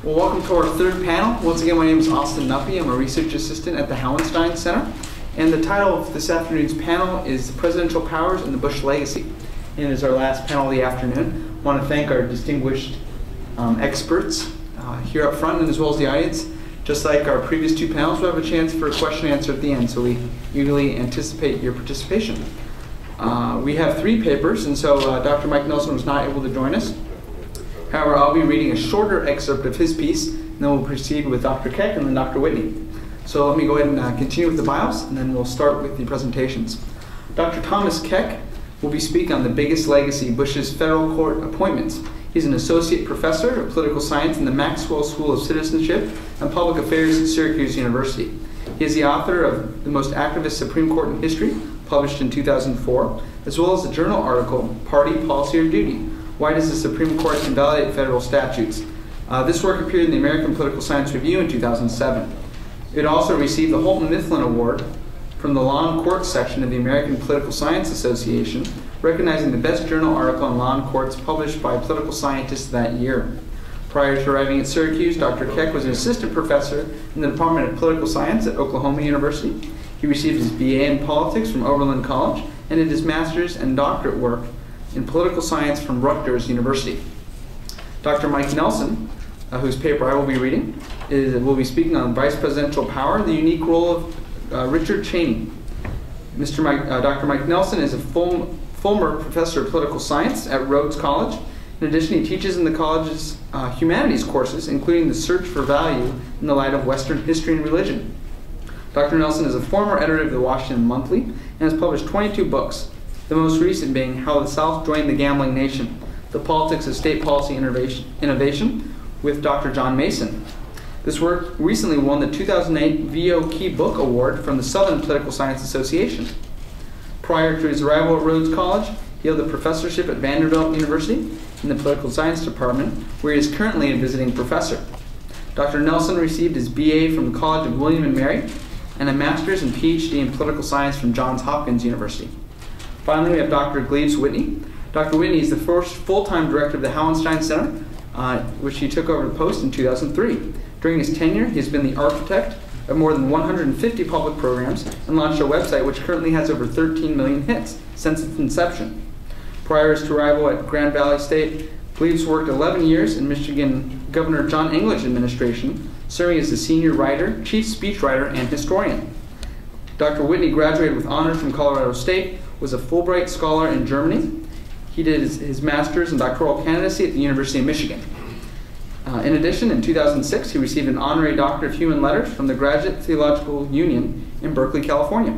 Well, welcome to our third panel. Once again, my name is Austin Knuppe. I'm a research assistant at the Hauenstein Center. And the title of this afternoon's panel is The Presidential Powers and the Bush Legacy. And it is our last panel of the afternoon. I want to thank our distinguished experts here up front and as well as the audience. Just like our previous two panels, we'll have a chance for a question and answer at the end, so we eagerly anticipate your participation. We have three papers, and so Dr. Mike Nelson was not able to join us. However, I'll be reading a shorter excerpt of his piece, and then we'll proceed with Dr. Keck and then Dr. Whitney. So let me go ahead and continue with the bios, and then we'll start with the presentations. Dr. Thomas Keck will be speaking on the biggest legacy, Bush's federal court appointments. He's an associate professor of political science in the Maxwell School of Citizenship and Public Affairs at Syracuse University. He is the author of The Most Activist Supreme Court in History, published in 2004, as well as the journal article, Party, Policy, or Duty? Why does the Supreme Court invalidate federal statutes? This work appeared in the American Political Science Review in 2007. It also received the Holton Mifflin Award from the Law and Courts section of the American Political Science Association, recognizing the best journal article on law and courts published by political scientists that year. Prior to arriving at Syracuse, Dr. Keck was an assistant professor in the Department of Political Science at Oklahoma University. He received his BA in politics from Oberlin College and did his master's and doctorate work in political science from Rutgers University. Dr. Mike Nelson, whose paper I will be reading, will be speaking on vice presidential power, the unique role of Richard Cheney. Dr. Mike Nelson is a former professor of political science at Rhodes College. In addition, he teaches in the college's humanities courses, including the search for value in the light of Western history and religion. Dr. Nelson is a former editor of the Washington Monthly and has published 22 books, the most recent being How the South Joined the Gambling Nation, The Politics of State Policy Innovation with Dr. John Mason. This work recently won the 2008 V.O. Key Book Award from the Southern Political Science Association. Prior to his arrival at Rhodes College, he held a professorship at Vanderbilt University in the Political Science Department, where he is currently a visiting professor. Dr. Nelson received his BA from the College of William & Mary and a master's and PhD in political science from Johns Hopkins University. Finally, we have Dr. Gleaves Whitney. Dr. Whitney is the first full-time director of the Hauenstein Center, which he took over the post in 2003. During his tenure, he has been the architect of more than 150 public programs and launched a website which currently has over 13 million hits since its inception. Prior to his arrival at Grand Valley State, Gleaves worked 11 years in Michigan Governor John English administration, serving as the senior writer, chief speechwriter, and historian. Dr. Whitney graduated with honors from Colorado State, was a Fulbright scholar in Germany. He did his master's and doctoral candidacy at the University of Michigan. In addition, in 2006, he received an honorary Doctor of Human Letters from the Graduate Theological Union in Berkeley, California.